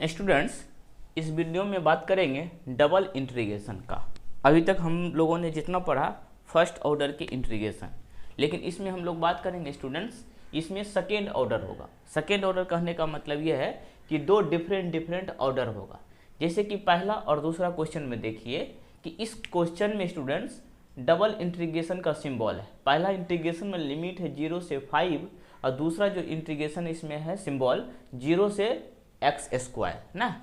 Students, इस video में बात करेंगे डबल इंटीग्रेशन का। अभी तक हम लोगों ने जितना पढ़ा फर्स्ट ऑर्डर के इंटीग्रेशन, लेकिन इसमें हम लोग बात करेंगे स्टूडेंट्स, इसमें सेकेंड ऑर्डर होगा। सेकेंड ऑर्डर कहने का मतलब यह है कि दो डिफरेंट ऑर्डर होगा। जैसे कि पहला और दूसरा क्वेश्चन में देखिए कि इस क्वेश्चन में स्टूडेंट्स डबल इंटीग्रेशन का सिंबल है। पहला इंटीग्रेशन में लिमिट है 0 से 5 और दूसरा जो इंटीग्रेशन इसमें है सिंबल 0 से x² ना।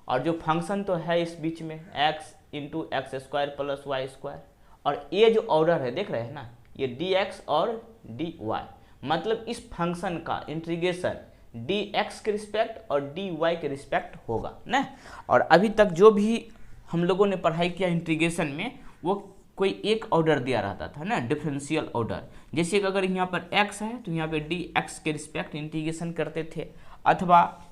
और जो फंक्शन तो है इस बीच में x into x² plus y²। और ये जो ऑर्डर है देख रहे हैं ना, ये dx और dy, मतलब इस फंक्शन का इंटीग्रेशन dx के रिस्पेक्ट और dy के रिस्पेक्ट होगा ना। और अभी तक जो भी हम लोगों ने पढ़ाई किया इंटीग्रेशन में वो कोई एक ऑर्डर दिया रहता था ना, डिफरेंशियल ऑर्डर। जैसे कि अगर यहाँ पर x है तो यहाँ पे dx के रिस्पेक्ट इंटीग्रेशन करते थे, अथवा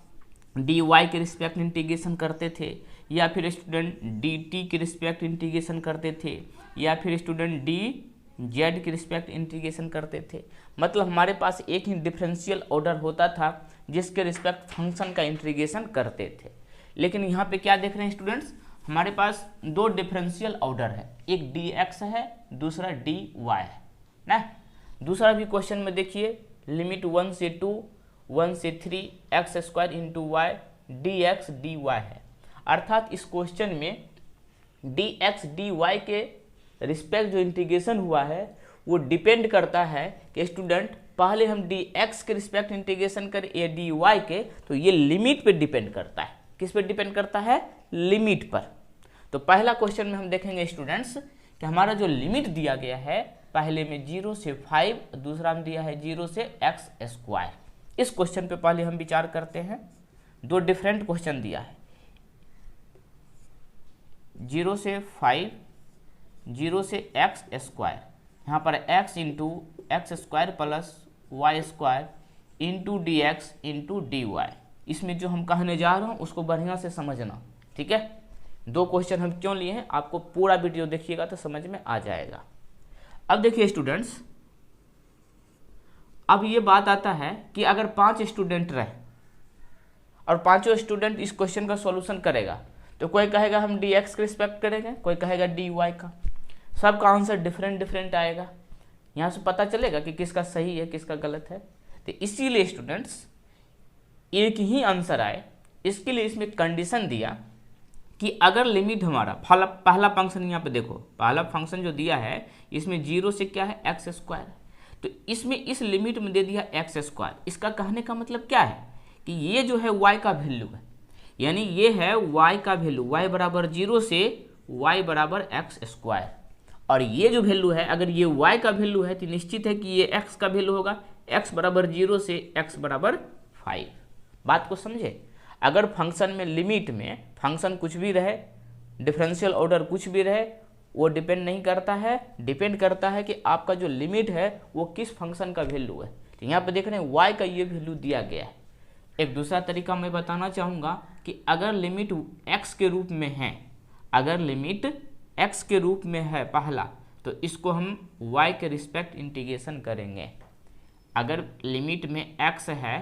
dy के रिस्पेक्ट इंटीग्रेशन करते थे, या फिर स्टूडेंट dt के रिस्पेक्ट इंटीग्रेशन करते थे, या फिर स्टूडेंट dz के रिस्पेक्ट इंटीग्रेशन करते थे। मतलब हमारे पास एक ही डिफरेंशियल ऑर्डर होता था जिसके रिस्पेक्ट फंक्शन का इंटीग्रेशन करते थे। लेकिन यहाँ पे क्या देख रहे हैं स्टूडेंट्स, हमारे पास दो डिफरेंशियल ऑर्डर है, एक dx है दूसरा dy है ना। दूसरा भी क्वेश्चन में देखिए, लिमिट 1 से 2 1 से 3 x² into Y dx dy है। अर्थात इस क्वेश्चन में dx dy के रिस्पेक्ट जो इंटीग्रेशन हुआ है वो डिपेंड करता है कि स्टूडेंट पहले हम dx के रिस्पेक्ट इंटीग्रेशन करें या dy के, तो ये लिमिट पे डिपेंड करता है। किस पे डिपेंड करता है? लिमिट पर। तो पहला क्वेश्चन में हम देखेंगे स्टूडेंट्स कि हमारा जो लिमिट दिया गया है पहले में 0 से 5, दूसरा में दिया है 0 से x²। इस क्वेश्चन पे पहले हम विचार करते हैं। दो डिफरेंट क्वेश्चन दिया है, 0 से 5, 0 से x²। यहाँ पर x into x² plus y² into dx into dy। इसमें जो हम कहने जा रहे हैं उसको बढ़िया से समझना, ठीक है। दो क्वेश्चन हम क्यों लिए हैं, आपको पूरा वीडियो देखिएगा तो समझ में आ जाएगा। अब देखिए स्टूडेंट्स, अब ये बात आता है कि अगर 5 स्टूडेंट रहे और पांचों स्टूडेंट इस क्वेश्चन का सॉल्यूशन करेगा, तो कोई कहेगा हम dx के रिस्पेक्ट करेंगे, कोई कहेगा dy का। सबका आंसर डिफरेंट आएगा। यहाँ से पता चलेगा कि किसका सही है किसका गलत है। तो इसीलिए स्टूडेंट्स एक ही आंसर आए, इसके लिए इसमें कंडीशन दिया कि अगर लिमिट हमारा पहला फंक्शन, यहाँ पे देखो पहला फंक्शन जो दिया है इसमें 0 से क्या है x², तो इसमें इस लिमिट में दे दिया x²। इसका कहने का मतलब क्या है कि ये जो है y का वैल्यू है, यानी ये है y का वैल्यू, y बराबर 0 से y बराबर x²। और ये जो वैल्यू है, अगर ये y का वैल्यू है तो निश्चित है कि ये x का वैल्यू होगा, x बराबर 0 से x बराबर 5। बात को समझे। अगर फंक्शन में लिमिट में फंक्शन कुछ भी रहे, डिफरेंशियल ऑर्डर कुछ भी रहे, वो डिपेंड नहीं करता है, डिपेंड करता है कि आपका जो लिमिट है वो किस फंक्शन का वैल्यू है। तो यहाँ पे देख रहे हैं y का ये वैल्यू दिया गया है। एक दूसरा तरीका मैं बताना चाहूँगा कि अगर लिमिट x के रूप में है, अगर लिमिट x के रूप में है पहला, तो इसको हम y के रिस्पेक्ट इंटीग्रेशन करेंगे। अगर लिमिट में x है,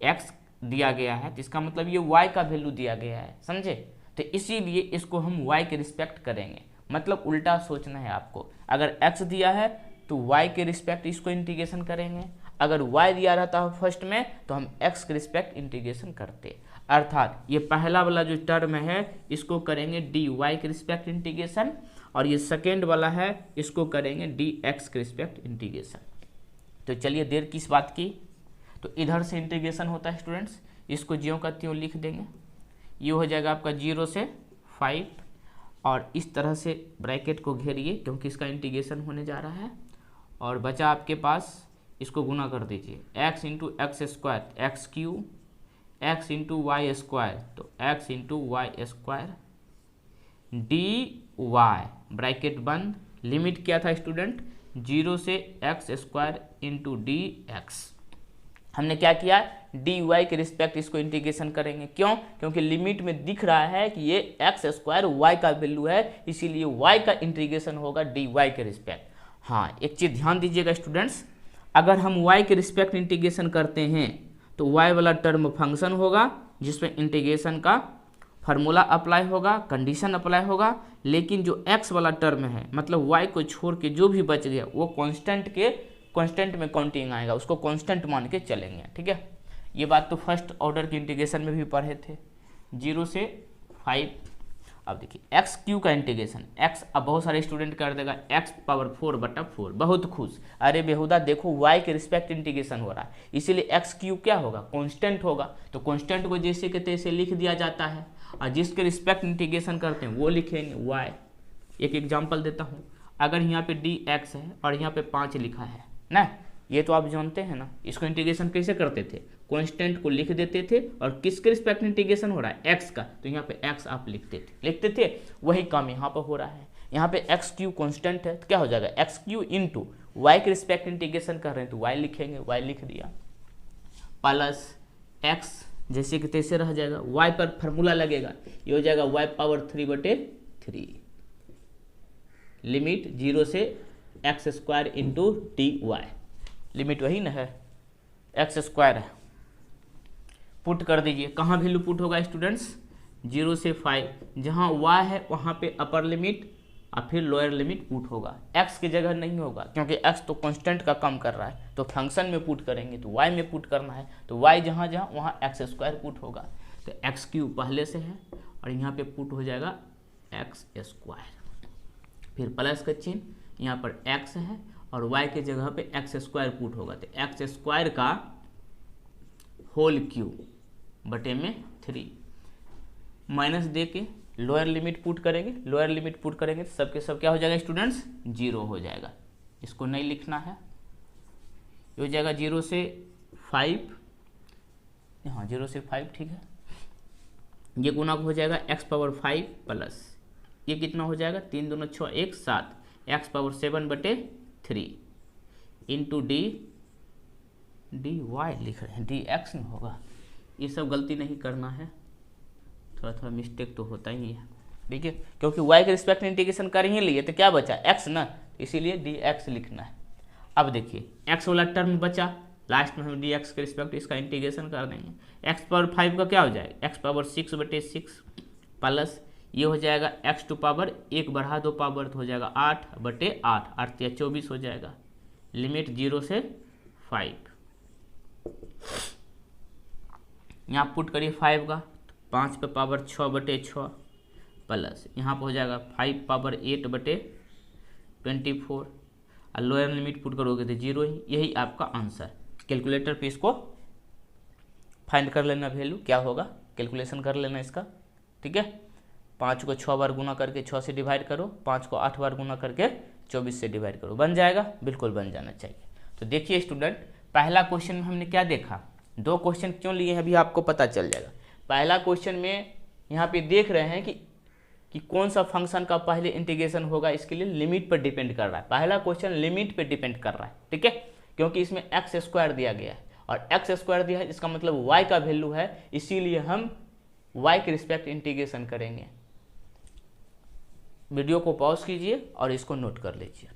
x दिया गया है, तो इसका मतलब ये y का वैल्यू दिया गया है, समझे। तो इसीलिए इसको हम y के रिस्पेक्ट करेंगे। मतलब उल्टा सोचना है आपको, अगर x दिया है तो y के रिस्पेक्ट इसको इंटीग्रेशन करेंगे, अगर y दिया रहता है फर्स्ट में तो हम x के रिस्पेक्ट इंटीग्रेशन करते। अर्थात ये पहला वाला जो टर्म है इसको करेंगे dy के रिस्पेक्ट इंटीग्रेशन, और ये सेकेंड वाला है इसको करेंगे dx के रिस्पेक्ट इंटीग्रेशन। तो चलिए देर किस बात की, तो इधर से इंटीग्रेशन होता है स्टूडेंट्स, इसको ज्यों का त्यों लिख देंगे। ये हो जाएगा आपका 0 से 5, और इस तरह से ब्रैकेट को घेरिए क्योंकि इसका इंटीग्रेशन होने जा रहा है। और बचा आपके पास, इसको गुना कर दीजिए, x into x² x³ x into y² तो x into y² dy, bracket बंद। लिमिट क्या था स्टूडेंट? 0 से x² इंटू dx। हमने क्या किया, dy के रिस्पेक्ट इसको इंटीग्रेशन करेंगे। क्यों? क्योंकि लिमिट में दिख रहा है कि ये x² y का वैल्यू है, इसीलिए y का इंटीग्रेशन होगा dy के रिस्पेक्ट। हाँ, एक चीज़ ध्यान दीजिएगा स्टूडेंट्स, अगर हम y के रिस्पेक्ट इंटीग्रेशन करते हैं तो y वाला टर्म फंक्शन होगा जिसमें इंटीग्रेशन का फार्मूला अप्लाई होगा, कंडीशन अप्लाई होगा, लेकिन जो x वाला टर्म है मतलब y को छोड़ के जो भी बच गया वो कांस्टेंट में काउंटिंग आएगा, उसको कांस्टेंट मान के चलेंगे। ठीक है, ये बात तो फर्स्ट ऑर्डर की इंटीग्रेशन में भी पढ़े थे, 0 से 5। अब देखिए एक्स क्यू का इंटीग्रेशन, एक्स अब बहुत सारे स्टूडेंट कर देगा एक्स पावर 4/4, बहुत खुश, अरे बेहुदा देखो वाई के रिस्पेक्ट इंटीग्रेशन हो रहा है, इसीलिए एक्स क्यू क्या होगा, कांस्टेंट होगा, तो कांस्टेंट को जैसे के तैसे लिख दिया जाता है, और जिसके रिस्पेक्ट इंटीग्रेशन करते हैं वो लिखेंगे वाई। एक एग्जाम्पल देता हूँ, अगर यहाँ पे डी एक्स है और यहाँ पे 5 लिखा है ना, ये तो आप जानते हैं ना, इसको इंटीग्रेशन कैसे करते थे, कांस्टेंट को लिख देते थे और किसके रिस्पेक्ट इंटीग्रेशन हो रहा है, एक्स का, तो यहाँ पे एक्स आप लिखते थे, वही काम यहाँ पर हो रहा है। यहाँ पे एक्स क्यू कांस्टेंट है तो क्या हो जाएगा, एक्स क्यू इंटू वाई के रिस्पेक्ट इंटीग्रेशन कर रहे हैं तो वाई लिखेंगे, वाई लिख दिया, प्लस एक्स जैसे कि तैसे रह जाएगा, वाई पर फार्मूला लगेगा, ये हो जाएगा वाई पावर 3/3, लिमिट 0 से x square into D Y, limit वही ना है, एक्स स्क्वायर है, पुट कर दीजिए, कहाँ वैल्यू पुट होगा स्टूडेंट्स, 0 से 5, जहाँ y है वहाँ पे अपर लिमिट और फिर लोअर लिमिट पुट होगा, x की जगह नहीं होगा क्योंकि x तो कांस्टेंट का काम कर रहा है, तो फंक्शन में पुट करेंगे तो y में पुट करना है, तो y जहाँ जहाँ वहाँ एक्स स्क्वायर पुट होगा, तो एक्स क्यू पहले से है और यहाँ पे पुट हो जाएगा एक्स स्क्वायर, फिर प्लस का चिन्ह, यहाँ पर x है और y के जगह पे एक्स स्क्वायर पुट होगा, तो एक्स स्क्वायर का होल क्यूब बटे में 3, माइनस दे के लोअर लिमिट पुट करेंगे, लोअर लिमिट पुट करेंगे तो सबके सब क्या हो जाएगा स्टूडेंट्स, 0 हो जाएगा, इसको नहीं लिखना है, ये हो जाएगा 0 से 5, हाँ 0 से 5 ठीक है, ये गुना हो जाएगा x पावर 5 प्लस ये कितना हो जाएगा, 3 दूना 6 1 7, x power 7/3 into D Y लिख रहे हैं, डी एक्स नहीं होगा, ये सब गलती नहीं करना है, थोड़ा थोड़ा मिस्टेक तो होता ही है, ठीक है, क्योंकि y के रिस्पेक्ट में इंटीग्रेशन कर ही लिए तो क्या बचा x ना, इसीलिए डी एक्स लिखना है। अब देखिए x वाला टर्म बचा, लास्ट में हम डी एक्स के रिस्पेक्ट इसका इंटीग्रेशन कर देंगे, x पावर 5 का क्या हो जाएगा, x पावर 6/6 प्लस ये हो जाएगा x टू पावर 1 बढ़ा 2 पावर तो हो जाएगा 8/8, 8 या 24 हो जाएगा, लिमिट 0 से 5, यहाँ पुट करिए 5 का, 5 पे पावर 6/6 प्लस यहाँ पर हो जाएगा 5 पावर 8/24 और लोअर लिमिट पुट करोगे तो 0 ही, यही आपका आंसर। कैलकुलेटर पे इसको फाइंड कर लेना, वैल्यू क्या होगा कैलकुलेशन कर लेना इसका, ठीक है। 5 को 6 बार गुना करके 6 से डिवाइड करो, 5 को 8 बार गुना करके 24 से डिवाइड करो, बन जाएगा, बिल्कुल बन जाना चाहिए। तो देखिए स्टूडेंट, पहला क्वेश्चन में हमने क्या देखा, 2 क्वेश्चन क्यों लिए हैं अभी आपको पता चल जाएगा। पहला क्वेश्चन में यहाँ पे देख रहे हैं कि कौन सा फंक्शन का पहले इंटीग्रेशन होगा, इसके लिए लिमिट पर डिपेंड कर रहा है। पहला क्वेश्चन लिमिट पे डिपेंड कर रहा है, ठीक है, क्योंकि इसमें एक्स स्क्वायर दिया गया है और एक्स स्क्वायर दिया है, इसका मतलब वाई का वैल्यू है, इसीलिए हम वाई के रिस्पेक्ट इंटीग्रेशन करेंगे। वीडियो को पॉज कीजिए और इसको नोट कर लीजिए।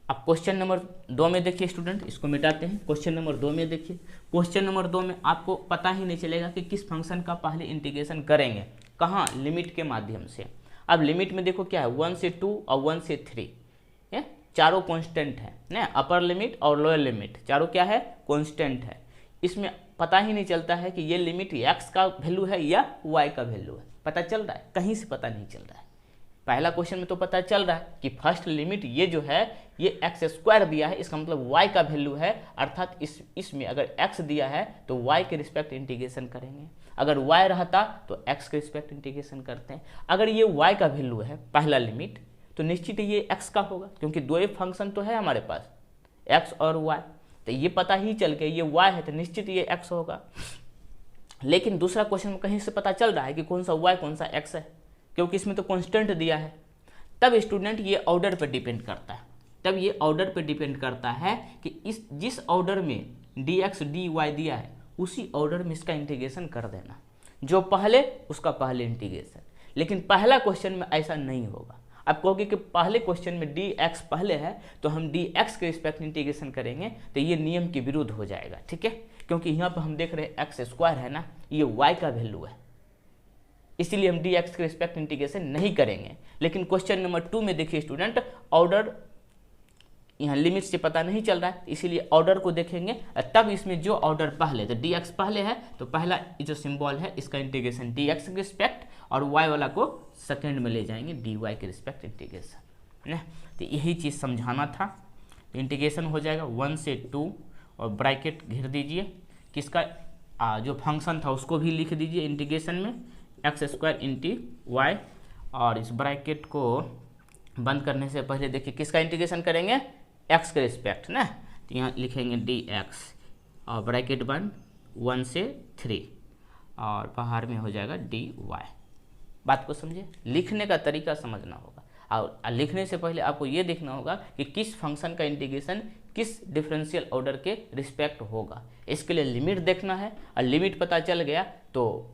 अब क्वेश्चन नंबर 2 में देखिए स्टूडेंट, इसको मिटाते हैं। क्वेश्चन नंबर 2 में देखिए, क्वेश्चन नंबर 2 में आपको पता ही नहीं चलेगा कि किस फंक्शन का पहले इंटीग्रेशन करेंगे, कहाँ, लिमिट के माध्यम से। अब लिमिट में देखो क्या है, 1 से 2 और 1 से 3, चारों कांस्टेंट है ना, अपर लिमिट और लोअर लिमिट चारों क्या है, कांस्टेंट है। इसमें पता ही नहीं चलता है कि ये लिमिट x का वैल्यू है या y का वैल्यू है, पता चल रहा है, कहीं से पता नहीं चल रहा है। पहला क्वेश्चन में तो पता चल रहा है कि फर्स्ट लिमिट ये जो है ये एक्स स्क्वायर दिया है, इसका मतलब y का वैल्यू है, अर्थात इसमें अगर x दिया है तो y के रिस्पेक्ट इंटीग्रेशन करेंगे, अगर y रहता तो x के रिस्पेक्ट इंटीग्रेशन करते हैं। अगर ये y का वैल्यू है पहला लिमिट तो निश्चित ये x का होगा, क्योंकि दो ही फंक्शन तो है हमारे पास, x और y, तो ये पता ही चल के ये y है तो निश्चित ये x होगा। लेकिन दूसरा क्वेश्चन में कहीं से पता चल रहा है कि कौन सा y कौन सा x है, क्योंकि इसमें तो कांस्टेंट दिया है। तब स्टूडेंट ये ऑर्डर पर डिपेंड करता है, तब ये ऑर्डर पर डिपेंड करता है कि जिस ऑर्डर में dx dy दिया है उसी ऑर्डर में इसका इंटीग्रेशन कर देना, जो पहले उसका पहले इंटीग्रेशन। लेकिन पहला क्वेश्चन में ऐसा नहीं होगा, अब कहोगे कि पहले क्वेश्चन में dx पहले है तो हम dx के रिस्पेक्ट इंटीग्रेशन करेंगे तो ये नियम के विरुद्ध हो जाएगा, ठीक है, क्योंकि यहाँ पर हम देख रहे हैं एक्स स्क्वायर है ना, ये y का वैल्यू है, इसीलिए हम dx के रिस्पेक्ट इंटीग्रेशन नहीं करेंगे। लेकिन क्वेश्चन नंबर 2 में देखिए स्टूडेंट, ऑर्डर यहाँ लिमिट से पता नहीं चल रहा है, इसीलिए ऑर्डर को देखेंगे, तब इसमें जो ऑर्डर पहले तो dx पहले है तो पहला जो सिंबल है इसका इंटीग्रेशन dx के रिस्पेक्ट और y वाला को सेकंड में ले जाएंगे dy के रिस्पेक्ट इंटीग्रेशन, है ना। तो यही चीज़ समझाना था। तो इंटीग्रेशन हो जाएगा 1 से 2 और ब्रैकेट घेर दीजिए, किसका जो फंक्शन था उसको भी लिख दीजिए इंटीग्रेशन में एक्स स्क्वायर इंटी वाई, और इस ब्रैकेट को बंद करने से पहले देखिए किसका इंटीग्रेशन करेंगे, एक्स के रिस्पेक्ट ना, तो यहाँ लिखेंगे dx और ब्रैकेट बंद 1 से 3 और बाहर में हो जाएगा dy। बात को समझे, लिखने का तरीका समझना होगा, और लिखने से पहले आपको ये देखना होगा कि किस फंक्शन का इंटीग्रेशन किस डिफरेंशियल ऑर्डर के रिस्पेक्ट होगा। इसके लिए लिमिट देखना है, और लिमिट पता चल गया तो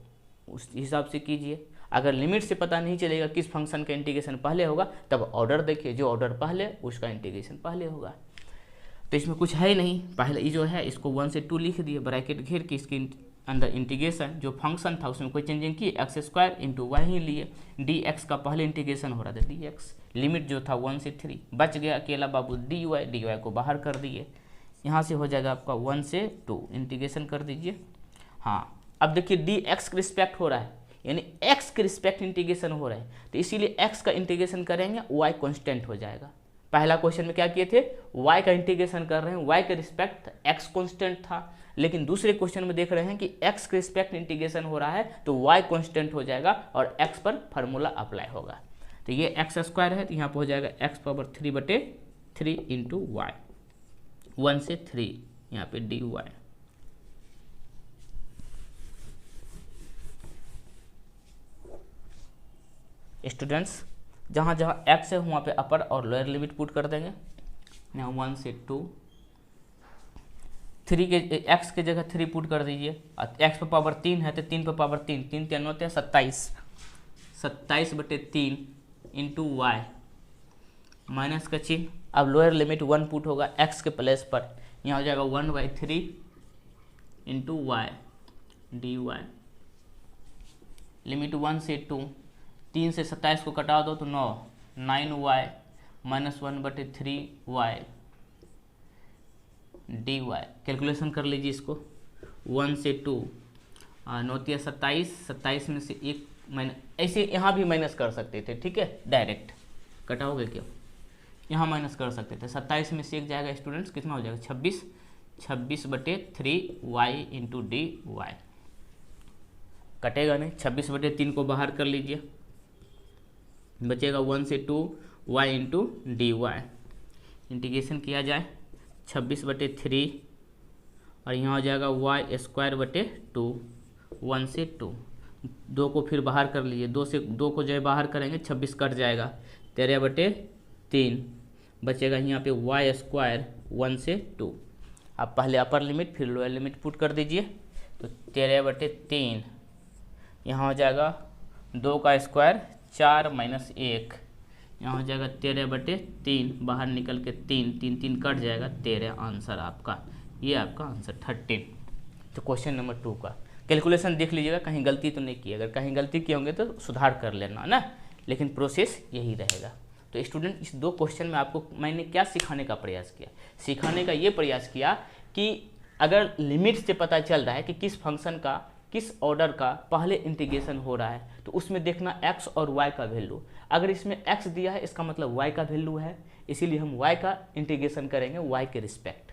उस हिसाब से कीजिए। अगर लिमिट से पता नहीं चलेगा किस फंक्शन का इंटीग्रेशन पहले होगा, तब ऑर्डर देखिए, जो ऑर्डर पहले उसका इंटीग्रेशन पहले होगा। तो इसमें कुछ है ही नहीं, पहले ये जो है इसको 1 से 2 लिख दिए, ब्रैकेट घेर के इसके अंदर इंटीग्रेशन जो फंक्शन था उसमें कोई चेंजिंग की, x square into why he लिए, dx का पहले इंटीग्रेशन हो रहा था dx, लिमिट जो था 1 से 3, बच गया अकेला बाबू dy को बाहर कर दिए, यहाँ से हो जाएगा आपका 1 से 2 इंटीग्रेशन कर दीजिए। हाँ, अब देखिए dx के रिस्पेक्ट हो रहा है, यानी x के रिस्पेक्ट इंटीग्रेशन हो रहा है, तो इसीलिए x का इंटीग्रेशन करेंगे y कांस्टेंट हो जाएगा। पहला क्वेश्चन में क्या किए थे, y का इंटीग्रेशन कर रहे हैं, y के रिस्पेक्ट x कांस्टेंट था, लेकिन दूसरे क्वेश्चन में देख रहे हैं कि x के रिस्पेक्ट इंटीग्रेशन हो रहा है तो y कांस्टेंट हो जाएगा और x पर फार्मूला अप्लाई होगा। तो ये एक्स स्क्वायर है तो यहाँ पर हो जाएगा x पावर 3/3 इंटू वाई, 1 से 3 यहाँ पे dy। स्टूडेंट्स जहाँ जहाँ x है वहाँ पे अपर और लोअर लिमिट पुट कर देंगे। यहाँ 1 से 2, 3 के x के जगह 3 पुट कर दीजिए, और x पर पावर 3 है तो 3 पर पावर 3, 3 3 होते हैं 27, 27/3 इंटू वाई, माइनस का चिन्ह। अब लोअर लिमिट 1 पुट होगा x के प्लेस पर, यहाँ हो जाएगा 1/3 इंटू वाई dy, लिमिट 1 से 2, 3 से 27 को कटा दो तो 9, 9y minus 1/3y dy। Calculation कर लीजिए इसको, 1 से 2 9 × 27, 27 में से 1 माइनस, ऐसे यहाँ भी माइनस कर सकते थे, ठीक है, डायरेक्ट कटाओगे क्यों, यहाँ माइनस कर सकते थे। 27 में से 1 जाएगा स्टूडेंट्स, कितना हो जाएगा 26, 26/3y इंटू dy, कटेगा नहीं, 26/3 को बाहर कर लीजिए, बचेगा 1 से 2 y इंटू dy। इंटीग्रेशन किया जाए 26/3 और यहाँ हो जाएगा y स्क्वायर बटे 2, 1 से 2, 2 को फिर बाहर कर लीजिए, 2 से 2 को जो है बाहर करेंगे 26 कट जाएगा, 13/3 बचेगा यहाँ पे y स्क्वायर 1 से 2। अब पहले अपर लिमिट फिर लोअर लिमिट पुट कर दीजिए, तो 13/3 यहाँ हो जाएगा 2 का स्क्वायर 4 माइनस 1, यहाँ हो जाएगा 13/3, बाहर निकल के 3 3 3 कट जाएगा, 13 आंसर आपका, ये आपका आंसर 13। तो क्वेश्चन नंबर 2 का कैलकुलेशन देख लीजिएगा, कहीं गलती तो नहीं की, अगर कहीं गलती किए होंगे तो सुधार कर लेना ना, लेकिन प्रोसेस यही रहेगा। तो स्टूडेंट इस 2 क्वेश्चन में आपको मैंने क्या सिखाने का प्रयास किया, सिखाने का ये प्रयास किया कि अगर लिमिट से पता चल रहा है कि किस फंक्शन का किस ऑर्डर का पहले इंटीग्रेशन हो रहा है तो उसमें देखना x और y का वैल्यू। अगर इसमें x दिया है इसका मतलब y का वैल्यू है, इसीलिए हम y का इंटीग्रेशन करेंगे y के रिस्पेक्ट।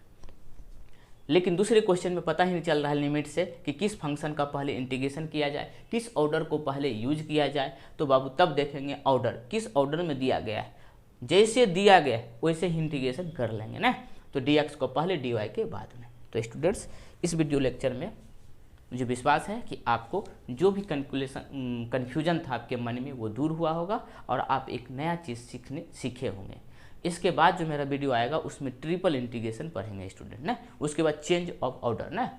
लेकिन दूसरे क्वेश्चन में पता ही नहीं चल रहा है लिमिट से कि किस फंक्शन का पहले इंटीग्रेशन किया जाए, किस ऑर्डर को पहले यूज किया जाए, तो बाबू तब देखेंगे ऑर्डर किस ऑर्डर में दिया गया है, जैसे दिया गया वैसे ही इंटीग्रेशन कर लेंगे ना, तो dx को पहले dy के बाद में। तो स्टूडेंट्स इस वीडियो लेक्चर में मुझे विश्वास है कि आपको जो भी कन्फ्यूजन था आपके मन में वो दूर हुआ होगा और आप एक नया चीज़ सीखे होंगे। इसके बाद जो मेरा वीडियो आएगा उसमें ट्रिपल इंटीग्रेशन पढ़ेंगे स्टूडेंट ना, उसके बाद चेंज ऑफ ऑर्डर ना,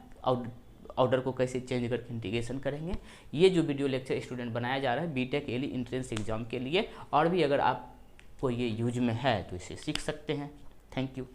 ऑर्डर को कैसे चेंज करके इंटीग्रेशन करेंगे। ये जो वीडियो लेक्चर स्टूडेंट बनाया जा रहा है बीटेक एली एंट्रेंस एग्जाम के लिए, और भी अगर आप कोई ये यूज में है तो इसे सीख सकते हैं। Thank you.